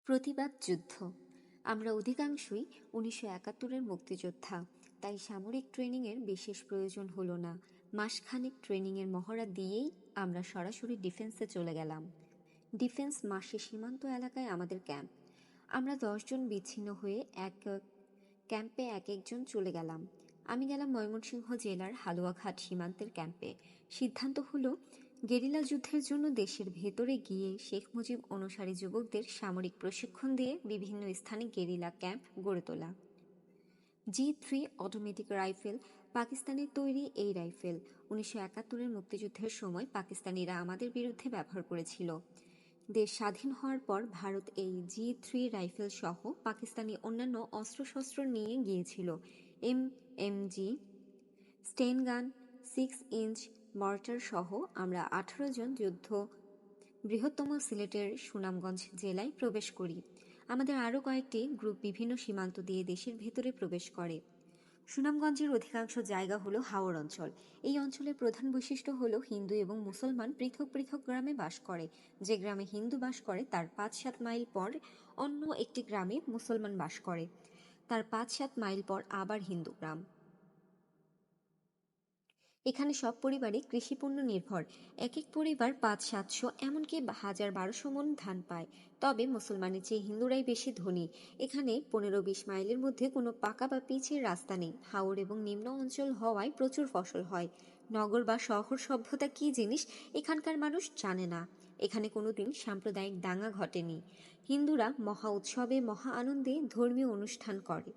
প্রতিবাদ যুদ্ধ। আমরা অধিকাংশই ১৯৭১-এর মুক্তিযোদ্ধা, তাই সামরিক ট্রেনিংয়ের বিশেষ প্রয়োজন হলো না। মাসখানেক ট্রেনিংয়ের মহড়া দিয়েই আমরা সরাসরি ডিফেন্সে চলে গেলাম। ডিফেন্স মাসে সীমান্ত এলাকায় আমাদের ক্যাম্প। আমরা ১০ জন বিচ্ছিন্ন হয়ে এক ক্যাম্পে এক একজন চলে গেলাম। আমি গেলাম ময়মনসিংহ জেলার হালুয়াঘাট সীমান্তের ক্যাম্পে। সিদ্ধান্ত হলো গেরিলা যুদ্ধের জন্য দেশের ভেতরে গিয়ে শেখ মুজিব অনুসারী যুবকদের সামরিক প্রশিক্ষণ দিয়ে বিভিন্ন স্থানে গেরিলা ক্যাম্প গড়ে তোলা। G3 অটোমেটিক রাইফেল পাকিস্তানের তৈরি। এই রাইফেল ১৯৭১-এর মুক্তিযুদ্ধের সময় পাকিস্তানিরা আমাদের বিরুদ্ধে ব্যবহার করেছিল। দেশ স্বাধীন হওয়ার পর ভারত এই G3 রাইফেল সহ পাকিস্তানি অন্যান্য অস্ত্রশস্ত্র নিয়ে গিয়েছিল। MMG, স্টেন গান, 6 ইঞ্চ মর্টার সহ আমরা ১৮ জন যুদ্ধ বৃহত্তম সিলেটের সুনামগঞ্জ জেলায় প্রবেশ করি। আমাদের আরও কয়েকটি গ্রুপ বিভিন্ন সীমান্ত দিয়ে দেশের ভেতরে প্রবেশ করে। সুনামগঞ্জের অধিকাংশ জায়গা হলো হাওড় অঞ্চল। এই অঞ্চলের প্রধান বৈশিষ্ট্য হলো হিন্দু এবং মুসলমান পৃথক পৃথক গ্রামে বাস করে। যে গ্রামে হিন্দু বাস করে তার ৫-৭ মাইল পর অন্য একটি গ্রামে মুসলমান বাস করে, তার ৫-৭ মাইল পর আবার হিন্দু গ্রাম। এখানে সব পরিবারই কৃষিপণ্য নির্ভর। এক এক পরিবার ৫-৭০০ এমনকি ১,০০০-১,২০০ মণ ধান পায়। তবে মুসলমানের চেয়ে হিন্দুরাই বেশি ধনী। এখানে ১৫-২০ মাইলের মধ্যে কোনো পাকা বা পিচের রাস্তা নেই। হাওর এবং নিম্ন অঞ্চল হওয়ায় প্রচুর ফসল হয়। নগর বা শহর সভ্যতা কী জিনিস এখানকার মানুষ জানে না। এখানে কোনোদিন সাম্প্রদায়িক দাঙ্গা ঘটেনি। হিন্দুরা মহা উৎসবে মহা আনন্দে ধর্মীয় অনুষ্ঠান করে।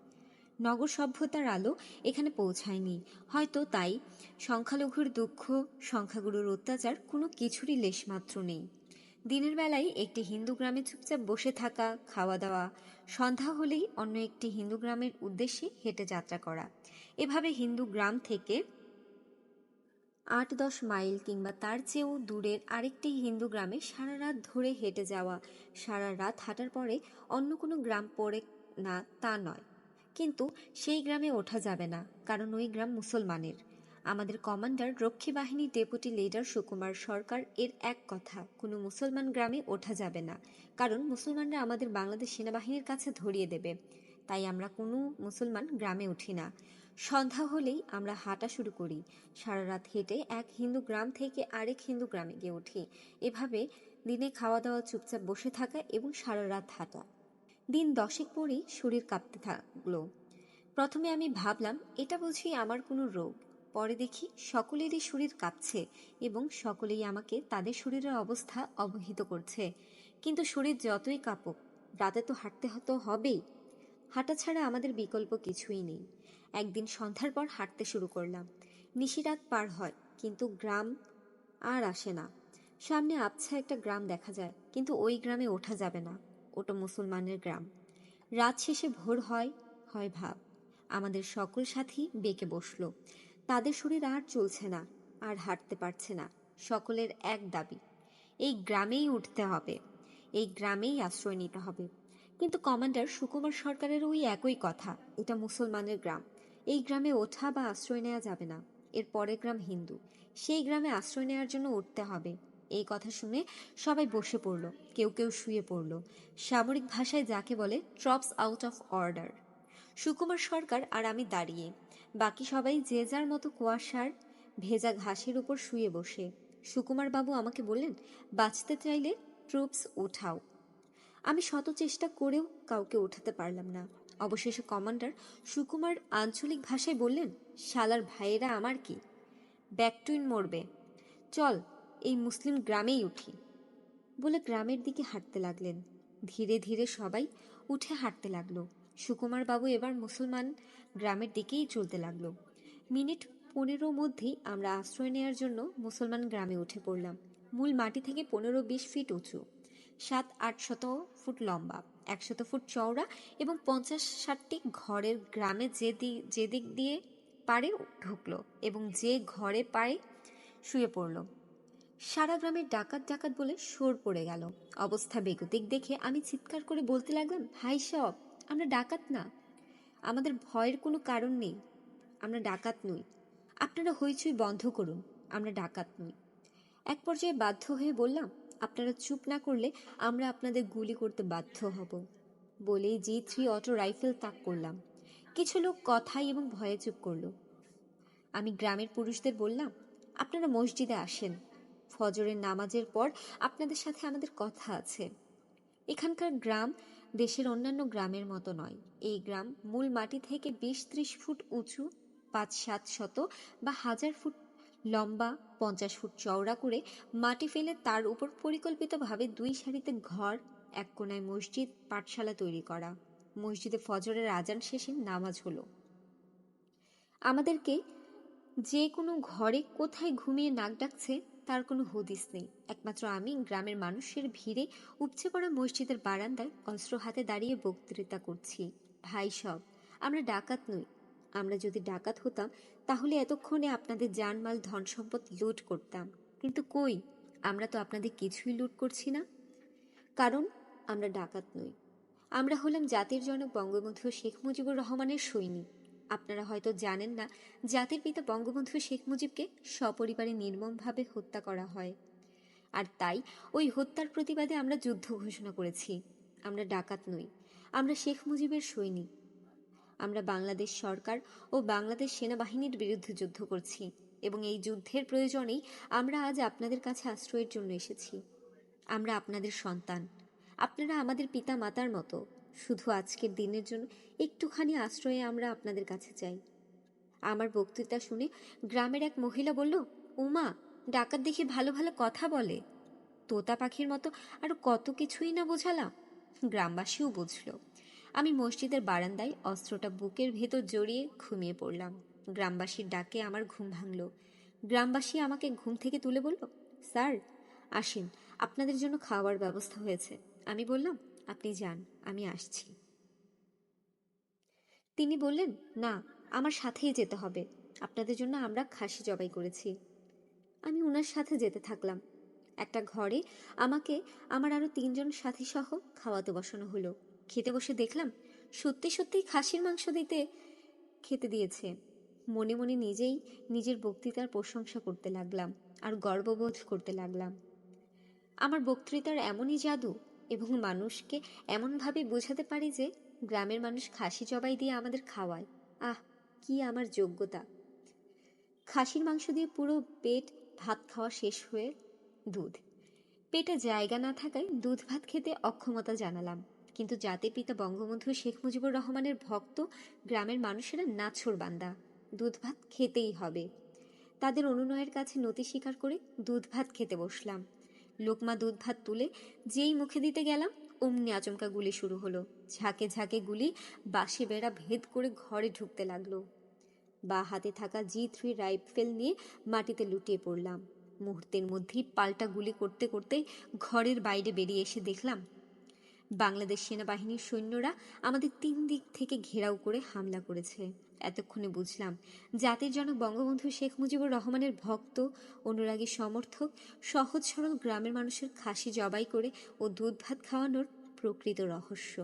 নগর সভ্যতার আলো এখানে পৌঁছায়নি, হয়তো তাই সংখ্যালঘুর দুঃখ, সংখ্যাগুরুর অত্যাচার কোনো কিছুরই লেশমাত্র নেই। দিনের বেলায় একটি হিন্দু গ্রামে চুপচাপ বসে থাকা, খাওয়া দাওয়া, সন্ধ্যা হলেই অন্য একটি হিন্দু গ্রামের উদ্দেশ্যে হেঁটে যাত্রা করা। এভাবে হিন্দু গ্রাম থেকে ৮-১০ মাইল কিংবা তার চেয়েও দূরের আরেকটি হিন্দু গ্রামে সারা রাত ধরে হেঁটে যাওয়া। সারা রাত হাঁটার পরে অন্য কোনো গ্রাম পড়ে না তা নয়, কিন্তু সেই গ্রামে ওঠা যাবে না, কারণ ওই গ্রাম মুসলমানের। আমাদের কমান্ডার রক্ষী বাহিনীর ডেপুটি লিডার সুকুমার সরকার এর এক কথা, কোনো মুসলমান গ্রামে ওঠা যাবে না, কারণ মুসলমানরা আমাদের বাংলাদেশ সেনাবাহিনীর কাছে ধরিয়ে দেবে। তাই আমরা কোনো মুসলমান গ্রামে উঠি না। সন্ধ্যা হলেই আমরা হাঁটা শুরু করি। সারা রাত হেঁটে এক হিন্দু গ্রাম থেকে আরেক হিন্দু গ্রামে গিয়ে উঠি। এভাবে দিনে খাওয়া দাওয়া, চুপচাপ বসে থাকা এবং সারা রাত হাঁটা। দিন ১০ পরেই শরীর কাঁপতে থাকলো। প্রথমে আমি ভাবলাম এটা বুঝি আমার কোনো রোগ। পরে দেখি সকলেরই শরীর কাঁপছে এবং সকলেই আমাকে তাদের শরীরের অবস্থা অবহিত করছে। কিন্তু শরীর যতই কাঁপুক, রাতে তো হাঁটতে হবেই। হাঁটা ছাড়া আমাদের বিকল্প কিছুই নেই। একদিন সন্ধ্যার পর হাঁটতে শুরু করলাম। নিশিরাত পার হয়, কিন্তু গ্রাম আর আসে না। সামনে আবছা একটা গ্রাম দেখা যায়, কিন্তু ওই গ্রামে ওঠা যাবে না। ওটা মুসলমানের গ্রাম। রাত শেষে ভোর হয় ভাব। আমাদের সকল সাথী বেঁকে বসল। তাদের শরীর আর চলছে না, আর হাঁটতে পারছে না। সকলের এক দাবি, এই গ্রামেই উঠতে হবে, এই গ্রামেই আশ্রয় নিতে হবে। কিন্তু কমান্ডার সুকুমার সরকারের ওই একই কথা, এটা মুসলমানের গ্রাম, এই গ্রামে ওঠা বা আশ্রয় নেওয়া যাবে না। এর পরের গ্রাম হিন্দু, সেই গ্রামে আশ্রয় নেওয়ার জন্য উঠতে হবে। এই কথা শুনে সবাই বসে পড়ল, কেউ কেউ শুয়ে পড়ল। সামরিক ভাষায় যাকে বলে ট্রপস আউট অফ অর্ডার। সুকুমার সরকার আর আমি দাঁড়িয়ে, বাকি সবাই যে যার মতো কুয়াশার ভেজা ঘাসের উপর শুয়ে বসে। সুকুমার বাবু আমাকে বললেন, বাঁচতে চাইলে ট্রুপস উঠাও। আমি শত চেষ্টা করেও কাউকে ওঠাতে পারলাম না। অবশেষে কমান্ডার সুকুমার আঞ্চলিক ভাষায় বললেন, শালার ভাইয়েরা আমার কি, ব্যাকটুইন মরবে, চল এই মুসলিম গ্রামেই উঠি, বলে গ্রামের দিকে হাঁটতে লাগলেন। ধীরে ধীরে সবাই উঠে হাঁটতে লাগলো। সুকুমার বাবু এবার মুসলমান গ্রামের দিকেই চলতে লাগলো। মিনিট ১৫ মধ্যেই আমরা আশ্রয় নেওয়ার জন্য মুসলমান গ্রামে উঠে পড়লাম। মূল মাটি থেকে ১৫-২০ ফিট উঁচু, ৭-৮০০ ফুট লম্বা, ১০০ ফুট চওড়া এবং ৫০-৬০টি ঘরের গ্রামে যে দিক দিয়ে পারে ঢুকলো এবং যে ঘরে পারে শুয়ে পড়লো। সারা গ্রামের ডাকাত ডাকাত বলে শোর পড়ে গেল। অবস্থা বেগতিক দেখে আমি চিৎকার করে বলতে লাগলাম, ভাই সব, আমরা ডাকাত না, আমাদের ভয়ের কোনো কারণ নেই, আমরা ডাকাত নই, আপনারা হইচই বন্ধ করুন, আমরা ডাকাত নই। এক পর্যায়ে বাধ্য হয়ে বললাম, আপনারা চুপ না করলে আমরা আপনাদের গুলি করতে বাধ্য হব। বলেই G3 অটো রাইফেল তাক করলাম। কিছু লোক কথাই এবং ভয়ে চুপ করল। আমি গ্রামের পুরুষদের বললাম, আপনারা মসজিদে আসেন, ফজরের নামাজের পর আপনাদের সাথে আমাদের কথা আছে। এখানকার গ্রাম দেশের অন্যান্য গ্রামের মতো নয়। এই গ্রাম মূল মাটি থেকে 20-30 ফুট উঁচু, 500-700 বা 1000 ফুট লম্বা, 50 ফুট চওড়া করে মাটি ফেলে তার উপর পরিকল্পিতভাবে 2 সারিতে ঘর, এক কোনায় মসজিদ, পাঠশালা তৈরি করা। মসজিদে ফজরের আজান শেষে নামাজ হলো। আমাদেরকে যে কোনো ঘরে কোথায় ঘুমিয়ে নাক ডাকছে তার কোনো হদিস নেই। একমাত্র আমি গ্রামের মানুষের ভিড়ে উপচে পড়া মসজিদের বারান্দায় অস্ত্র হাতে দাঁড়িয়ে বক্তৃতা করছি। ভাই সব, আমরা ডাকাত নই। আমরা যদি ডাকাত হতাম তাহলে এতক্ষণে আপনাদের জানমাল ধন সম্পদ লুট করতাম। কিন্তু কই, আমরা তো আপনাদের কিছুই লুট করছি না, কারণ আমরা ডাকাত নই। আমরা হলাম জাতির জনক বঙ্গবন্ধু শেখ মুজিবুর রহমানের সৈনিক। আপনারা হয়তো জানেন না, জাতির পিতা বঙ্গবন্ধু শেখ মুজিবকে সপরিবারে নির্মমভাবে হত্যা করা হয়। আর তাই ওই হত্যার প্রতিবাদে আমরা যুদ্ধ ঘোষণা করেছি। আমরা ডাকাত নই, আমরা শেখ মুজিবের সৈনিক। আমরা বাংলাদেশ সরকার ও বাংলাদেশ সেনাবাহিনীর বিরুদ্ধে যুদ্ধ করছি, এবং এই যুদ্ধের প্রয়োজনেই আমরা আজ আপনাদের কাছে আশ্রয়ের জন্য এসেছি। আমরা আপনাদের সন্তান, আপনারা আমাদের পিতা মাতার মতো। শুধু আজকের দিনের জন্য একটুখানি আশ্রয়ে আমরা আপনাদের কাছে চাই। আমার বক্তৃতা শুনে গ্রামের এক মহিলা বলল, উমা, ডাকাত দেখে ভালো ভালো কথা বলে, তোতা পাখির মতো আরো কত কিছুই না বোঝালাম। গ্রামবাসীও বুঝল। আমি মসজিদের বারান্দায় অস্ত্রটা বুকের ভেতর জড়িয়ে ঘুমিয়ে পড়লাম। গ্রামবাসীর ডাকে আমার ঘুম ভাঙল। গ্রামবাসী আমাকে ঘুম থেকে তুলে বলল, স্যার আসেন, আপনাদের জন্য খাওয়ার ব্যবস্থা হয়েছে। আমি বললাম, আপনি যান, আমি আসছি। তিনি বললেন, না, আমার সাথেই যেতে হবে, আপনাদের জন্য আমরা খাসি জবাই করেছি। আমি ওনার সাথে যেতে থাকলাম। একটা ঘরে আমাকে আমার আরো 3জন সাথী সহ খাওয়াতে বসানো হলো। খেতে বসে দেখলাম সত্যি সত্যিই খাসির মাংস খেতে দিয়েছে। মনে মনে নিজেই নিজের বক্তৃতার প্রশংসা করতে লাগলাম আর গর্ববোধ করতে লাগলাম। আমার বক্তৃতার এমনই জাদু, এবং মানুষকে এমনভাবে বোঝাতে পারি যে গ্রামের মানুষ খাসি জবাই দিয়ে আমাদের খাওয়ায়। আহ, কি আমার যোগ্যতা! খাসির মাংস দিয়ে পুরো পেট ভাত খাওয়া শেষ হয়ে দুধ। পেটে জায়গা না থাকায় দুধ ভাত খেতে অক্ষমতা জানালাম। কিন্তু জাতির পিতা বঙ্গবন্ধু শেখ মুজিবুর রহমানের ভক্ত গ্রামের মানুষেরা নাছোড়বান্দা, দুধ ভাত খেতেই হবে। তাদের অনুনয়ের কাছে নতি স্বীকার করে দুধ ভাত খেতে বসলাম। লোকমা দুধ ভাত তুলে যেই মুখে দিতে গেলাম, অমনি আচমকা গুলি শুরু হলো। ঝাঁকে ঝাঁকে গুলি বাঁশে বেড়া ভেদ করে ঘরে ঢুকতে লাগলো। বা হাতে থাকা G3 রাইফেল নিয়ে মাটিতে লুটিয়ে পড়লাম। মুহূর্তের মধ্যেই পাল্টা গুলি করতে করতে ঘরের বাইরে বেরিয়ে এসে দেখলাম বাংলাদেশ সেনাবাহিনীর সৈন্যরা আমাদের 3 দিক থেকে ঘেরাও করে হামলা করেছে। এতক্ষণে বুঝলাম জাতির জনক বঙ্গবন্ধু শেখ মুজিবুর রহমানের ভক্ত, অনুরাগী সমর্থক, সহজ সরল গ্রামের মানুষের খাসি জবাই করে ও দুধ ভাত খাওয়ানোর প্রকৃত রহস্য।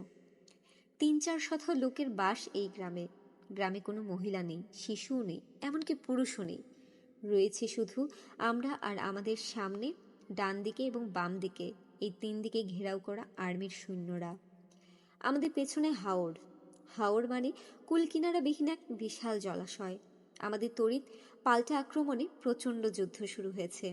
3-4 শত লোকের বাস এই গ্রামে। গ্রামে কোনো মহিলা নেই, শিশুও নেই, এমনকি পুরুষও নেই। রয়েছে শুধু আমরা আর আমাদের সামনে, ডান দিকে এবং বাম দিকে এই 3 দিকে ঘেরাও করা আর্মির সৈন্যরা। আমাদের পেছনে হাওড়। হাওড় মানে কুলকিনারাবিহীন এক বিশাল জলাশয়। আমাদের তড়িৎ পাল্টা আক্রমণে প্রচণ্ড যুদ্ধ শুরু হয়েছে।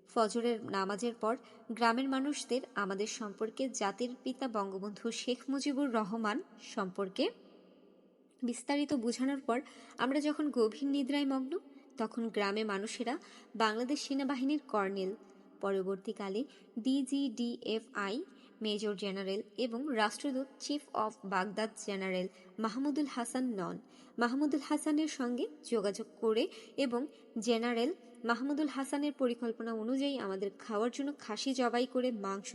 ফজরের নামাজের পর গ্রামের মানুষদের আমাদের সম্পর্কে, জাতির পিতা বঙ্গবন্ধু শেখ মুজিবুর রহমান সম্পর্কে বিস্তারিত বোঝানোর পর আমরা যখন গভীর নিদ্রায় মগ্ন, তখন গ্রামে মানুষেরা বাংলাদেশ সেনাবাহিনীর কর্নেল, পরবর্তীকালে DGDFI মেজর জেনারেল এবং রাষ্ট্রদূত chief of Baghdad general Mahmudul Hasan নন, মাহমুদুল হাসানের সঙ্গে যোগাযোগ করে এবং জেনারেল মাহমুদুল হাসানের পরিকল্পনা অনুযায়ী আমাদের খাওয়ার জন্য খাসি জবাই করে মাংস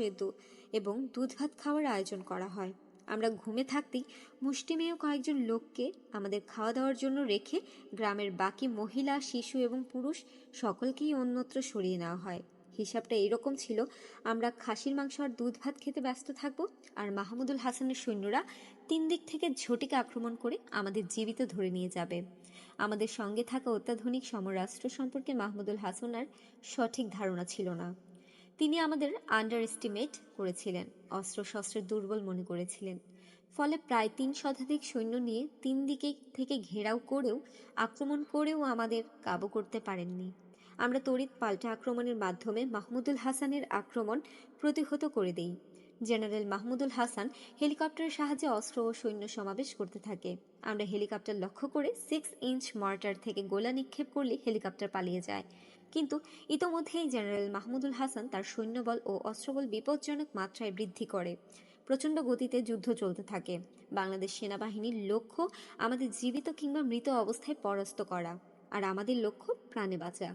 এবং দুধ ভাত খাওয়ার আয়োজন করা হয়। আমরা ঘুমে থাকতেই মুষ্টিমেয় কয়েকজন লোককে আমাদের খাওয়া দাওয়ার জন্য রেখে গ্রামের বাকি মহিলা, শিশু এবং পুরুষ সকলকেই অন্যত্র সরিয়ে নেওয়া হয়। হিসাবটা এরকম ছিল, আমরা খাসির মাংস আর দুধ ভাত খেতে ব্যস্ত থাকব, আর মাহমুদুল হাসানের সৈন্যরা 3 দিক থেকে ঝটিকা আক্রমণ করে আমাদের জীবিত ধরে নিয়ে যাবে। আমাদের সঙ্গে থাকা অত্যাধুনিক সমরাস্ত্র সম্পর্কে মাহমুদুল হাসান আর সঠিক ধারণা ছিল না। তিনি আমাদের আন্ডার এস্টিমেট করেছিলেন, অস্ত্রশস্ত্রের দুর্বল মনে করেছিলেন। ফলে প্রায় ৩ শতাধিক সৈন্য নিয়ে ৩ দিকে থেকে ঘেরাও করেও আক্রমণ করেও আমাদের কাবু করতে পারেননি। আমরা তড়িৎ পাল্টা আক্রমণের মাধ্যমে মাহমুদুল হাসানের আক্রমণ প্রতিহত করে দেই। জেনারেল মাহমুদুল হাসান হেলিকপ্টারের সাহায্যে অস্ত্র ও সৈন্য সমাবেশ করতে থাকে। আমরা হেলিকপ্টার লক্ষ্য করে 6 ইঞ্চ মর্টার থেকে গোলা নিক্ষেপ করলে হেলিকপ্টার পালিয়ে যায়। কিন্তু ইতোমধ্যেই জেনারেল মাহমুদুল হাসান তার সৈন্যবল ও অস্ত্রবল বিপজ্জনক মাত্রায় বৃদ্ধি করে। প্রচণ্ড গতিতে যুদ্ধ চলতে থাকে। বাংলাদেশ সেনাবাহিনীর লক্ষ্য আমাদের জীবিত কিংবা মৃত অবস্থায় পরাস্ত করা, আর আমাদের লক্ষ্য প্রাণে বাঁচা।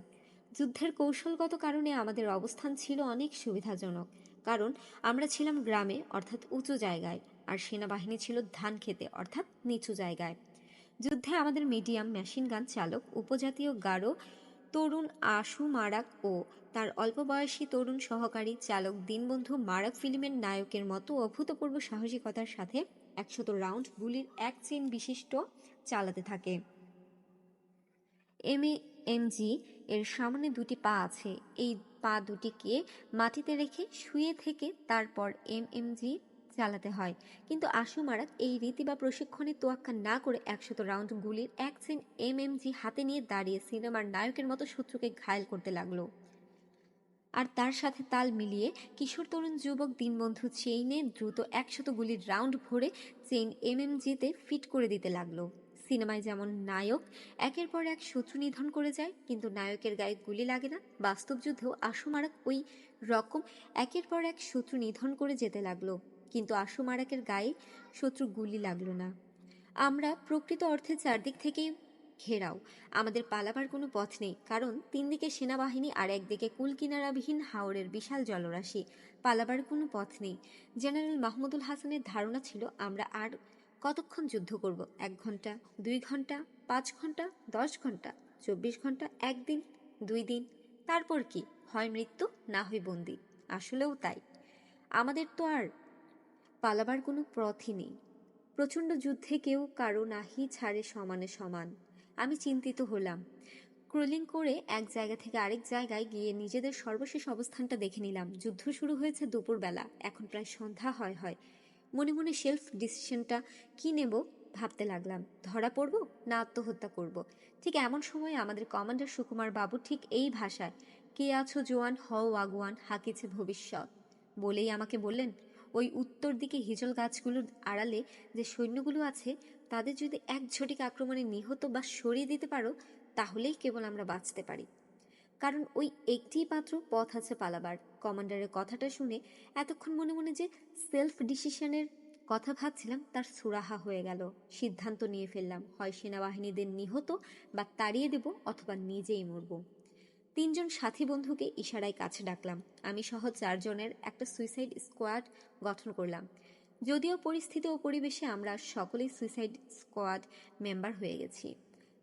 যুদ্ধের কৌশলগত কারণে আমাদের অবস্থান ছিল অনেক সুবিধাজনক, কারণ আমরা ছিলাম গ্রামে অর্থাৎ উঁচু জায়গায়, আর সেনাবাহিনী ছিল ধান খেতে অর্থাৎ নিচু জায়গায়। যুদ্ধে আমাদের মিডিয়াম মেশিন গান চালক উপজাতীয় গারো তরুণ আশু মারাক ও তার অল্প বয়সী তরুণ সহকারী চালক দীনবন্ধু মারাক ফিল্মের নায়কের মতো অভূতপূর্ব সাহসিকতার সাথে ১০০ রাউন্ড গুলির এক চেইন বিশিষ্ট চালাতে থাকে। এমএমজি এর সামনে দুটি পা আছে। এই পা দুটিকে মাটিতে রেখে শুয়ে থেকে তারপর এমএমজি চালাতে হয়। কিন্তু আশু মারাক এই রীতি বা প্রশিক্ষণে তোয়াক্কা না করে ১০০ রাউন্ড গুলির এক চেইন এমএমজি হাতে নিয়ে দাঁড়িয়ে সিনেমার নায়কের মতো শত্রুকে ঘায়েল করতে লাগলো। আর তার সাথে তাল মিলিয়ে কিশোর তরুণ যুবক দীনবন্ধু চেইনে দ্রুত ১০০ গুলির রাউন্ড ভরে চেইন এমএমজিতে ফিট করে দিতে লাগলো। সিনেমায় যেমন নায়ক একের পর এক শত্রু নিধন করে যায়, কিন্তু নায়কের গায়ে গুলি লাগে না, বাস্তব যুদ্ধেও আশু মারাক ওই রকম একের পর এক শত্রু নিধন করে যেতে লাগলো, কিন্তু আশু মারাকের গায়ে শত্রু গুলি লাগলো না। আমরা প্রকৃত অর্থে চারদিক থেকেই ঘেরাও। আমাদের পালাবার কোনো পথ নেই, কারণ ৩ দিকে সেনাবাহিনী আর একদিকে কুলকিনারাবিহীন হাওরের বিশাল জলরাশি। পালাবার কোনো পথ নেই। জেনারেল মাহমুদুল হাসানের ধারণা ছিল আমরা আর কতক্ষণ যুদ্ধ করব? ১ ঘন্টা, ২ ঘন্টা, ৫ ঘন্টা, ১০ ঘন্টা, ২৪ ঘন্টা, ১ দিন, ২ দিন, তারপর কি? হয় মৃত্যু, না হয় বন্দি। আসলেও তাই। আমাদের তো আর পালাবার কোনো পথই নেই। প্রচণ্ড যুদ্ধে কেউ কারো নাহি ছাড়ে সমানে সমান। আমি চিন্তিত হলাম। ক্রলিং করে এক জায়গা থেকে আরেক জায়গায় গিয়ে নিজেদের সর্বশেষ অবস্থানটা দেখে নিলাম। যুদ্ধ শুরু হয়েছে দুপুরবেলা, এখন প্রায় সন্ধ্যা হয়। মনে মনে সেলফ ডিসিশনটা কি নেব ভাবতে লাগলাম। ধরা পড়ব না আত্মহত্যা করব? ঠিক এমন সময় আমাদের কমান্ডার সুকুমার বাবু ঠিক এই ভাষায়, কে আছো জোয়ান, হও আগুয়ান, হাকিছে ভবিষ্যৎ, বলেই আমাকে বললেন, ওই উত্তর দিকে হিজল গাছগুলোর আড়ালে যে সৈন্যগুলো আছে তাদের যদি এক ঝটিক আক্রমণে নিহত বা সরিয়ে দিতে পারো, তাহলেই কেবল আমরা বাঁচতে পারি, কারণ ওই একটিই মাত্র পথ আছে পালাবার। কমান্ডারের কথাটা শুনে এতক্ষণ মনে মনে যে সেলফ ডিসিশনের কথা ভাবছিলাম তার সুরাহা হয়ে গেল। সিদ্ধান্ত নিয়ে ফেললাম, হয় সেনাবাহিনীদের নিহত বা তাড়িয়ে দেব, অথবা নিজেই মরব। ৩ জন সাথী বন্ধুকে ইশারায় কাছে ডাকলাম। আমি সহ ৪ জনের একটা সুইসাইড স্কোয়াড গঠন করলাম। যদিও পরিস্থিতি ও পরিবেশে আমরা সকলেই সুইসাইড স্কোয়াড মেম্বার হয়ে গেছি।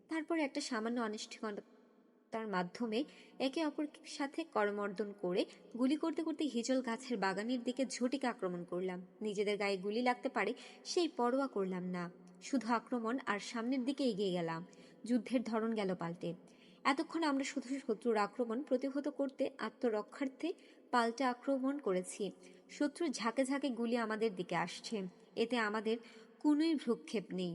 তারপর একটা সামান্য অনিষ্ঠিকতার মাধ্যমে একে অপরের সাথে করমর্দন করে গুলি করতে করতে হিজল গাছের বাগানের দিকে ঝটিকা আক্রমণ করলাম। নিজেদের গায়ে গুলি লাগতে পারে সেই পরোয়া করলাম না, শুধু আক্রমণ আর সামনের দিকে এগিয়ে গেলাম। যুদ্ধের ধরন গেল পাল্টে। এতক্ষণ আমরা শুধু শত্রুর আক্রমণ প্রতিহত করতে আত্মরক্ষার্থে পাল্টা আক্রমণ করেছি। শত্রুর ঝাঁকে ঝাঁকে গুলি আমাদের দিকে আসছে, এতে আমাদের কোনোই ভ্রুক্ষেপ নেই।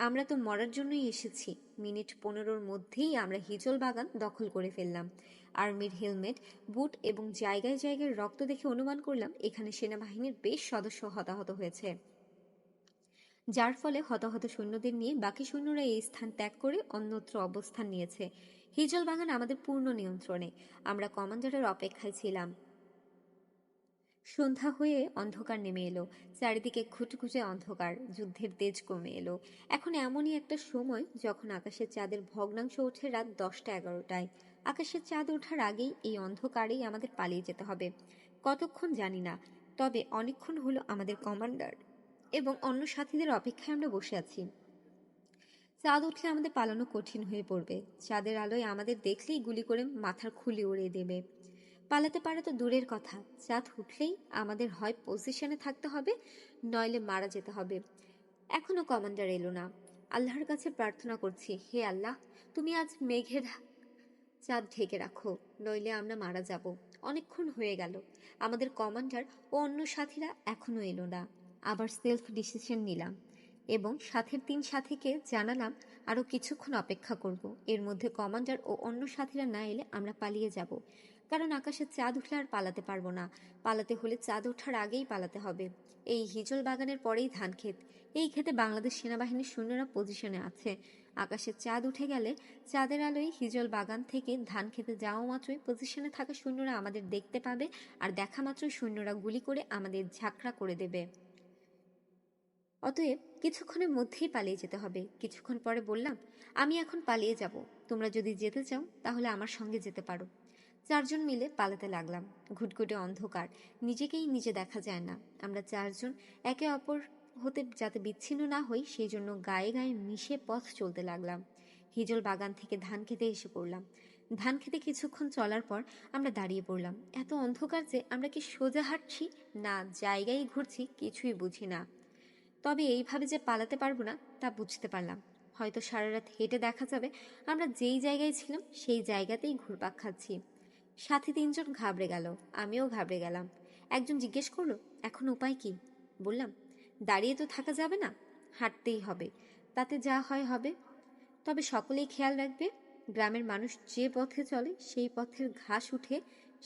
আমরা তো মরার জন্যই এসেছি। মিনিট ১৫-র মধ্যেই আমরা হিজল বাগান দখল করে ফেললাম। আর্মির হেলমেট, বুট এবং জায়গায় জায়গায় রক্ত দেখে অনুমান করলাম এখানে সেনাবাহিনীর বেশ সদস্য হতাহত হয়েছে, যার ফলে হতাহত সৈন্যদের নিয়ে বাকি সৈন্যরা এই স্থান ত্যাগ করে অন্যত্র অবস্থান নিয়েছে। হিজল বাগান আমাদের পূর্ণ নিয়ন্ত্রণে। আমরা কমান্ডারের অপেক্ষায় ছিলাম। সন্ধ্যা হয়ে অন্ধকার নেমে এলো। চারিদিকে খুঁটখুঁটে অন্ধকার, যুদ্ধের তেজ কমে এলো। এখন এমনই একটা সময় যখন আকাশের চাঁদের ভগ্নাংশ ওঠে রাত ১০টা-১১টায়। আকাশের চাঁদ ওঠার আগেই এই অন্ধকারেই আমাদের পালিয়ে যেতে হবে। কতক্ষণ জানি না, তবে অনেকক্ষণ হলো আমাদের কমান্ডার এবং অন্য সাথীদের অপেক্ষায় আমরা বসে আছি। চাঁদ উঠলে আমাদের পালানো কঠিন হয়ে পড়বে। চাঁদের আলোয় আমাদের দেখলেই গুলি করে মাথার খুলি উড়িয়ে দেবে। পালাতে পারা তো দূরের কথা, চাঁদ উঠলেই আমাদের হয় পজিশনে থাকতে হবে, নইলে মারা যেতে হবে। এখনো কমান্ডার এলো না। আল্লাহর কাছে প্রার্থনা করছি, হে আল্লাহ, তুমি আজ মেঘের চাঁদ ঢেকে রাখো, নইলে আমরা মারা যাব। অনেকক্ষণ হয়ে গেল, আমাদের কমান্ডার ও অন্য সাথীরা এখনো এলো না। আবার সেলফ ডিসিশন নিলাম এবং সাথের 3 সাথীকে জানালাম আরো কিছুক্ষণ অপেক্ষা করব। এর মধ্যে কমান্ডার ও অন্য সাথীরা না এলে আমরা পালিয়ে যাব, কারণ আকাশে চাঁদ উঠলে আর পালাতে পারবো না। পালাতে হলে চাঁদ ওঠার আগেই পালাতে হবে। এই হিজল বাগানের পরেই ধান ক্ষেত। এই ক্ষেতে বাংলাদেশ সেনাবাহিনীর সৈন্যরা পজিশনে আছে। আকাশে চাঁদ উঠে গেলে চাঁদের আলোয় হিজল বাগান থেকে ধান খেতে যাওয়া মাত্রই পজিশনে থাকা সৈন্যরা আমাদের দেখতে পাবে, আর দেখা মাত্রই সৈন্যরা গুলি করে আমাদের ঝাঁকড়া করে দেবে। অতএব কিছুক্ষণের মধ্যেই পালিয়ে যেতে হবে। কিছুক্ষণ পরে বললাম, আমি এখন পালিয়ে যাব, তোমরা যদি যেতে চাও তাহলে আমার সঙ্গে যেতে পারো। 4 জন মিলে পালাতে লাগলাম। ঘুটঘুটে অন্ধকার, নিজেকেই নিজে দেখা যায় না। আমরা 4 জন একে অপর হতে যাতে বিচ্ছিন্ন না হই সেই জন্য গায়ে গায়ে মিশে পথ চলতে লাগলাম। হিজল বাগান থেকে ধান খেতে এসে পড়লাম। ধান খেতে কিছুক্ষণ চলার পর আমরা দাঁড়িয়ে পড়লাম। এত অন্ধকার যে আমরা কি সোজা হাঁটছি না জায়গায় ঘুরছি কিছুই বুঝি না। তবে এইভাবে যে পালাতে পারবো না তা বুঝতে পারলাম। হয়তো সারা রাত হেঁটে দেখা যাবে আমরা যেই জায়গায় ছিলাম সেই জায়গাতেই ঘুরপাক খাচ্ছি। সাথী 3 জন ঘাবড়ে গেল, আমিও ঘাবড়ে গেলাম। একজন জিজ্ঞেস করলো, এখন উপায় কি? বললাম, দাঁড়িয়ে তো থাকা যাবে না, হাঁটতেই হবে, তাতে যা হয় হবে। তবে সকলেই খেয়াল রাখবে, গ্রামের মানুষ যে পথে চলে সেই পথের ঘাস উঠে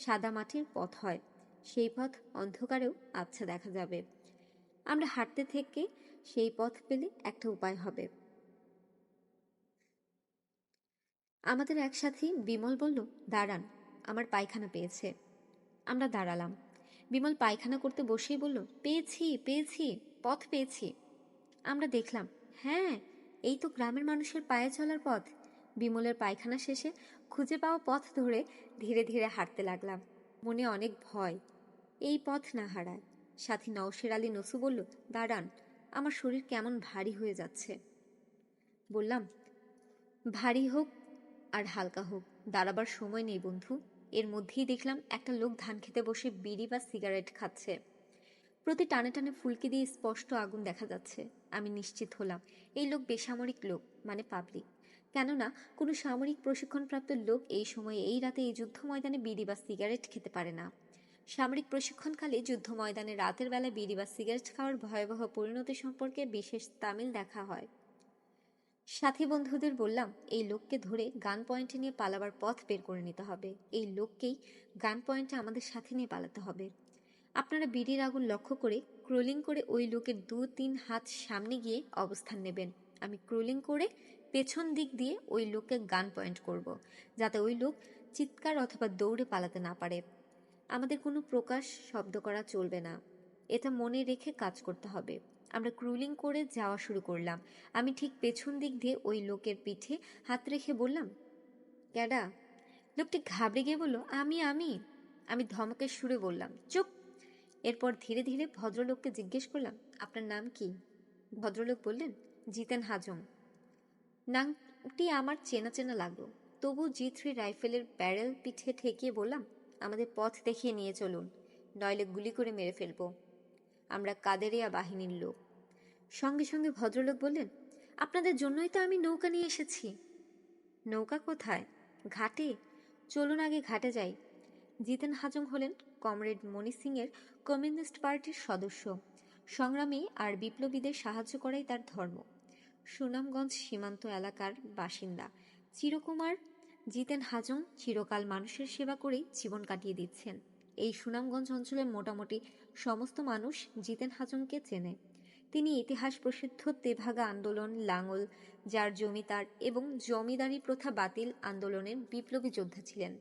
সাদা মাটির পথ হয়। সেই পথ অন্ধকারেও আচ্ছা দেখা যাবে। আমরা হাঁটতে থেকে সেই পথ পেলে একটা উপায় হবে। আমাদের এক সাথী বিমল বলল, দাঁড়ান, আমার পায়খানা পেয়েছে। আমরা দাঁড়ালাম। বিমল পায়খানা করতে বসেই বলল, পেয়েছি পেয়েছি, পথ পেয়েছি। আমরা দেখলাম, হ্যাঁ, এই তো গ্রামের মানুষের পায়ে চলার পথ। বিমলের পায়খানা শেষে খুঁজে পাওয়া পথ ধরে ধীরে ধীরে হাঁটতে লাগলাম। মনে অনেক ভয়, এই পথ না হারায়। সাথী নওশের আলী নসু বলল, দাঁড়ান, আমার শরীর কেমন ভারী হয়ে যাচ্ছে। বললাম, ভারী হোক আর হালকা হোক, দাঁড়াবার সময় নেই বন্ধু। এর মধ্যেই দেখলাম একটা লোক ধান খেতে বসে বিড়ি বা সিগারেট খাচ্ছে। প্রতি টানে টানে ফুলকি দিয়ে স্পষ্ট আগুন দেখা যাচ্ছে। আমি নিশ্চিত হলাম এই লোক বেসামরিক লোক, মানে পাবলিক। কেননা কোনো সামরিক প্রশিক্ষণপ্রাপ্ত লোক এই সময়ে এই রাতে এই যুদ্ধ ময়দানে বিড়ি বা সিগারেট খেতে পারে না। সামরিক প্রশিক্ষণকালে যুদ্ধ ময়দানে রাতের বেলা বিড়ি বা সিগারেট খাওয়ার ভয়াবহ পরিণতি সম্পর্কে বিশেষ তামিল দেখা হয়। সাথী বন্ধুদের বললাম, এই লোককে ধরে গান পয়েন্টে নিয়ে পালাবার পথ বের করে নিতে হবে। এই লোককেই গান পয়েন্টে আমাদের সাথে নিয়ে পালাতে হবে। আপনারা বিড়ির আগুন লক্ষ্য করে ক্রোলিং করে ওই লোকের 2-3 হাত সামনে গিয়ে অবস্থান নেবেন। আমি ক্রোলিং করে পেছন দিক দিয়ে ওই লোককে গান পয়েন্ট করব, যাতে ওই লোক চিৎকার অথবা দৌড়ে পালাতে না পারে। আমাদের কোনো প্রকাশ শব্দ করা চলবে না, এটা মনে রেখে কাজ করতে হবে। আমরা ক্রুলিং করে যাওয়া শুরু করলাম। আমি ঠিক পেছন দিক দিয়ে ওই লোকের পিঠে হাত রেখে বললাম, ক্যাডা? লোকটি ঘাবড়ে গিয়ে বলল, আমি। আমি ধমকের সুরে বললাম, চুপ। এরপর ধীরে ধীরে ভদ্রলোককে জিজ্ঞেস করলাম, আপনার নাম কি? ভদ্রলোক বললেন, জিতেন হাজং। নামটি আমার চেনা চেনা লাগলো, তবু G3 রাইফেলের ব্যারেল পিঠে ঠেকিয়ে বললাম, আমাদের পথ দেখিয়ে নিয়ে চলুন, নইলে গুলি করে মেরে ফেলবো। আমরা কাদেরিয়া বাহিনীর লোক। সঙ্গে সঙ্গে ভদ্রলোক বললেন, আপনাদের জন্যই তো আমি নৌকা নিয়ে এসেছি। নৌকা কোথায়? ঘাটে। চলুন আগে ঘাটে যাই। জিতেন হাজং হলেন কমরেড মনি সিং এর কমিউনিস্ট পার্টির সদস্য। সংগ্রামী আর বিপ্লবীদের সাহায্য করাই তার ধর্ম। সুনামগঞ্জ সীমান্ত এলাকার বাসিন্দা চিরকুমার জিতেন হাজং চিরকাল মানুষের সেবা করেই জীবন কাটিয়ে দিচ্ছেন। এই সুনামগঞ্জ অঞ্চলের মোটামুটি সমস্ত মানুষ জিতেন হাজংকে চেনে। তিনি ইতিহাস প্রসিদ্ধ তেভাগা আন্দোলন, লাঙ্গল, যার জমিদার এবং জমিদারি প্রথা বাতিল আন্দোলনের বিপ্লবী যোদ্ধা ছিলেন।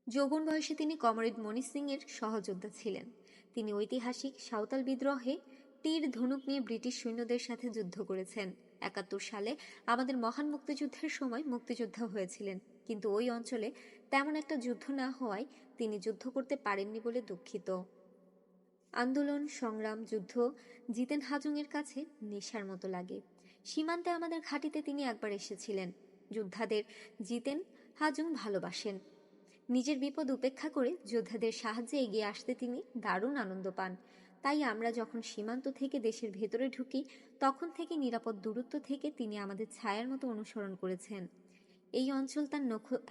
যৌবন বয়সে তিনি কমরেড মনি সিং এর সহযোদ্ধা ছিলেন। তিনি ঐতিহাসিক সাঁওতাল বিদ্রোহে তীর ধনুক নিয়ে ব্রিটিশ সৈন্যদের সাথে যুদ্ধ করেছেন। 71 সালে আমাদের মহান মুক্তিযুদ্ধের সময় মুক্তিযোদ্ধা হয়েছিলেন, কিন্তু ওই অঞ্চলে তেমন একটা যুদ্ধ না হওয়ায় তিনি যুদ্ধ করতে পারেননি বলে দুঃখিত। আন্দোলন, সংগ্রাম, যুদ্ধ জিতেন হাজং এর কাছে নেশার মতো লাগে। সীমান্তে আমাদের ঘাঁটিতে তিনি একবার এসেছিলেন। যোদ্ধাদের জিতেন হাজং ভালোবাসেন। নিজের বিপদ উপেক্ষা করে যোদ্ধাদের সাহায্যে এগিয়ে আসতে তিনি দারুণ আনন্দ পান। তাই আমরা যখন সীমান্ত থেকে দেশের ভেতরে ঢুকি তখন থেকে নিরাপদ দূরত্ব থেকে তিনি আমাদের ছায়ার মতো অনুসরণ করেছেন। এই অঞ্চল তার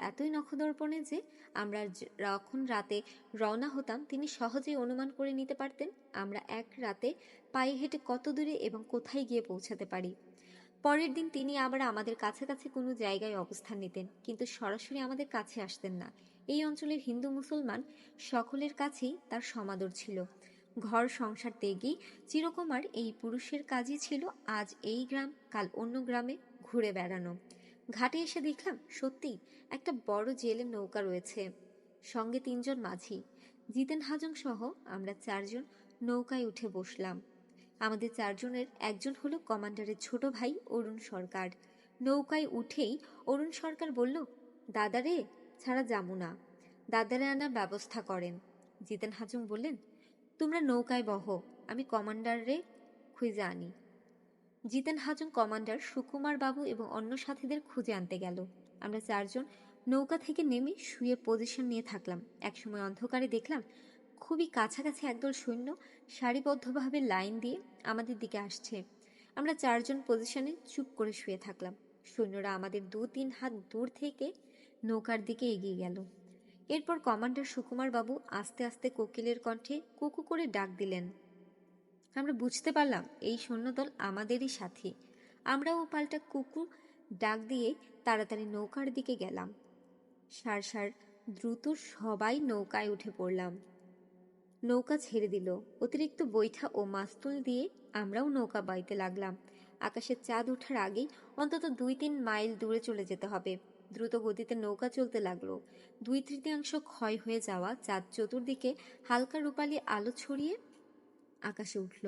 এতই নখদর্পণে যে আমরা যখন রাতে রওনা হতাম তিনি সহজেই অনুমান করে নিতে পারতেন আমরা এক রাতে পায়ে হেঁটে কত দূরে এবং কোথায় গিয়ে পৌঁছাতে পারি। পরের দিন তিনি আবার আমাদের কাছাকাছি কোনো জায়গায় অবস্থান নিতেন, কিন্তু সরাসরি আমাদের কাছে আসতেন না। এই অঞ্চলের হিন্দু মুসলমান সকলের কাছেই তার সমাদর ছিল। ঘর সংসার ত্যাগী চিরকুমার এই পুরুষের কাজই ছিল আজ এই গ্রাম কাল অন্য গ্রামে ঘুরে বেড়ানো। ঘাটে এসে দেখলাম সত্যি একটা বড় জেলের নৌকা রয়েছে, সঙ্গে 3 জন মাঝি। জিতেন হাজং সহ আমরা 4 জন নৌকায় উঠে বসলাম। আমাদের 4 জনের একজন হলো কমান্ডারের ছোট ভাই অরুণ সরকার। নৌকায় উঠেই অরুণ সরকার বলল, দাদারে ছাড়া যাবো না, দাদারে আনার ব্যবস্থা করেন। জিতেন হাজং বললেন, তোমরা নৌকায় বহো, আমি কমান্ডারে খুঁজে আনি। জিতেন হাজং কমান্ডার সুকুমার বাবু এবং অন্য সাথীদের খুঁজে আনতে গেল। আমরা 4 জন নৌকা থেকে নেমে শুয়ে পজিশন নিয়ে থাকলাম। একসময় অন্ধকারে দেখলাম খুবই কাছাকাছি একদল সৈন্য সারিবদ্ধভাবে লাইন দিয়ে আমাদের দিকে আসছে। আমরা 4 জন পজিশনে চুপ করে শুয়ে থাকলাম। সৈন্যরা আমাদের 2-3 হাত দূর থেকে নৌকার দিকে এগিয়ে গেল। এরপর কমান্ডার সুকুমার বাবু আস্তে আস্তে কোকিলের কণ্ঠে কুকু করে ডাক দিলেন। আমরা বুঝতে পারলাম এই সৈন্যদল আমাদেরই সাথী। আমরাও পাল্টা কুকু ডাক দিয়ে তাড়াতাড়ি নৌকার দিকে গেলাম। সার সার দ্রুত সবাই নৌকায় উঠে পড়লাম। নৌকা ছেড়ে দিল। অতিরিক্ত বৈঠা ও মাস্তুল দিয়ে আমরাও নৌকা বাইতে লাগলাম। আকাশে চাঁদ ওঠার আগেই অন্তত 2-3 মাইল দূরে চলে যেতে হবে। দ্রুত গতিতে নৌকা চলতে লাগলো। 2/3 ক্ষয় হয়ে যাওয়া চাঁদ চতুর্দিকে হালকা রূপালি আলো ছড়িয়ে আকাশে উঠল।